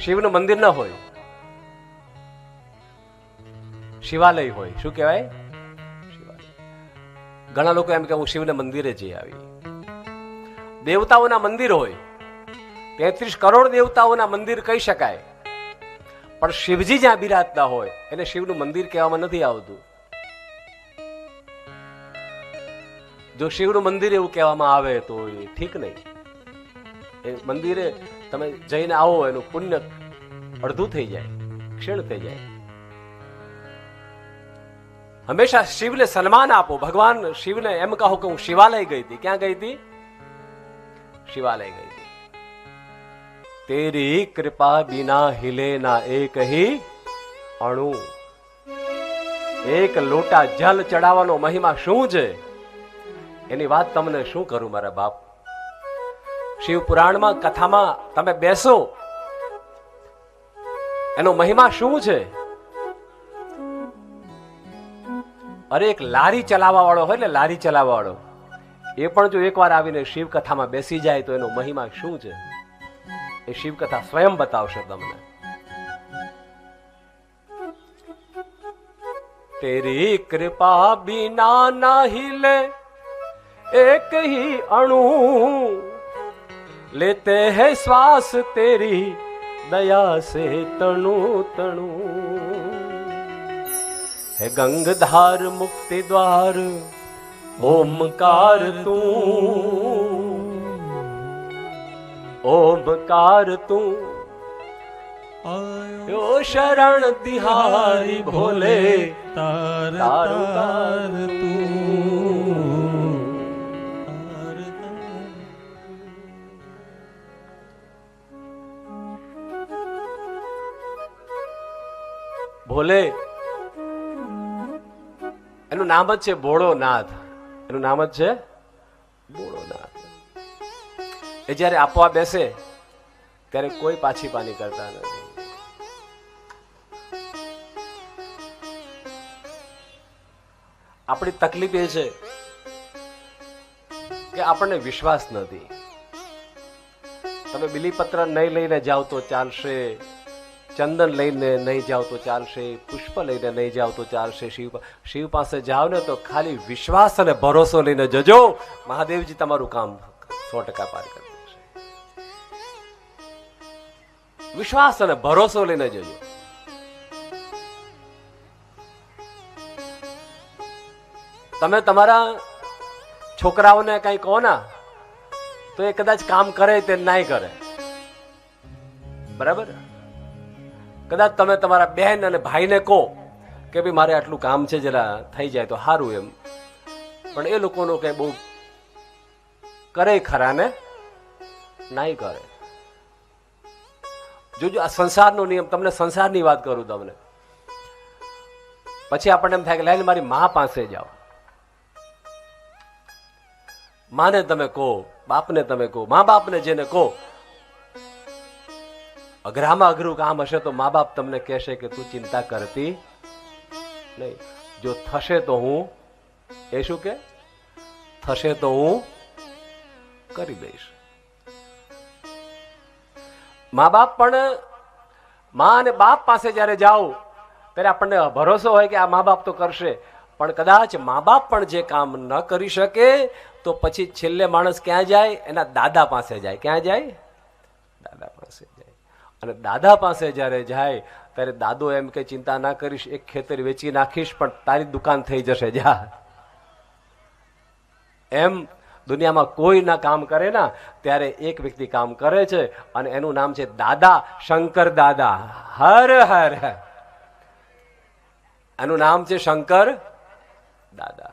શિવનું મંદિર ન હોય, શિવાલય હોય. શું કહેવાય? શિવાલય. ઘણા લોકો એમ કે હું શિવને મંદિરે જઈ આવી. દેવતાઓના મંદિર હોય, 33 કરોડ દેવતાઓના મંદિર કહી શકાય, પણ શિવજી જ્યાં બિરાજતા હોય એને શિવનું મંદિર કહેવામાં નથી આવતું. જો શિવનું મંદિર એવું કહેવામાં આવે તો એ ઠીક નહીં. એ મંદિરે તમે જઈને આવો એનું પુણ્ય અડધું થઈ જાય, ક્ષીણ થઈ જાય. હંમેશા શિવને સન્માન આપો. ભગવાન શિવને એમ કહો કે હું શિવાલય ગઈ હતી. ક્યાં ગઈ હતી? શિવાલય ગઈ હતી. તેરી કૃપા બિના हिले ના એક ही અણુ. એક લોટા જલ ચડાવવાનો મહિમા શું છે એની વાત તમને શું કરું મારા બાપ. શિવ પુરાણમાં કથામાં તમે બેસો, એનો મહિમા શું છે? અરે એક લારી ચલાવવા વાળો હોય ને, લારી ચલાવવા વાળો, એ પણ જો એકવાર આવીને શિવ કથામાં બેસી જાય તો એનો મહિમા શું છે એ શિવ કથા સ્વયં બતાવશે તમને. તેરી કૃપા બિના ના हिले एक ही अणु, लेते हैं श्वास तेरी दया से तणु तणु. है गंगधार मुक्ति द्वार ओमकार तू, ओमकार तू. यो शरण तिहारी भोले तार तार तू. ભોલે એનું નામ જ છે ભોળોનાથ. એનું નામ જ છે ભોળોનાથ. એ જયારે આપવા બેસે ત્યારે કોઈ પાછી પાની કરતા નથી. આપણી તકલીફ એ છે કે આપણને વિશ્વાસ નથી. તમે બીલીપત્ર નહીં લઈને જાઓ તો ચાલશે, ચંદન લઈને નહીં જાઓ તો ચાલશે, પુષ્પ લઈને નહીં જાઓ તો ચાલશે. શિવ પાસે જાઓ ને તો ખાલી વિશ્વાસ અને ભરોસો લઈને જજો. મહાદેવજી તમારું કામ 100% પાર કરી દેશે. વિશ્વાસ અને ભરોસો લઈને જજો. તમે તમારા છોકરાઓને કઈ કહો ના તો એ કદાચ કામ કરે તે નહીં કરે, બરાબર? કદાચ તમે તમારા બહેન અને ભાઈને કહો કે ભાઈ મારે આટલું કામ છે, જરા થઈ જાય તો સારું એમ, પણ એ લોકોનો કઈ બહુ કરે ખરા ને નહીં કરે. જોજો આ સંસારનો નિયમ. તમને સંસારની વાત કરું તમને, પછી આપણને એમ થાય કે લાઈને મારી મા પાસે જાઓ. માને તમે કહો, બાપને તમે કહો, મા બાપને જેને કહો, અઘરામાં અઘરું કામ હશે તો મા બાપ તમને કહેશે કે તું ચિંતા કરતી નહીં, જો થશે તો હું, એ શું કે થશે તો હું કરી દઈશ. મા બાપ પણ, મા અને બાપ પાસે જયારે જાઓ ત્યારે આપણને ભરોસો હોય કે આ મા બાપ તો કરશે, પણ કદાચ મા બાપ પણ જે કામ ન કરી શકે તો પછી છેલ્લે માણસ ક્યાં જાય? એના દાદા પાસે જાય. ક્યાં જાય? દાદા પાસે જાય. અને દાદા પાસે જયારે જાય ત્યારે દાદો એમ કે ચિંતા ના કરીશ, એક ખેતર વેચી નાખીશ પણ તારી દુકાન થઈ જશે, જા. એમ દુનિયામાં કોઈ ના કામ કરે ના ત્યારે એક વ્યક્તિ કામ કરે છે અને એનું નામ છે દાદા, શંકર દાદા. હર હર, એનું નામ છે શંકર દાદા.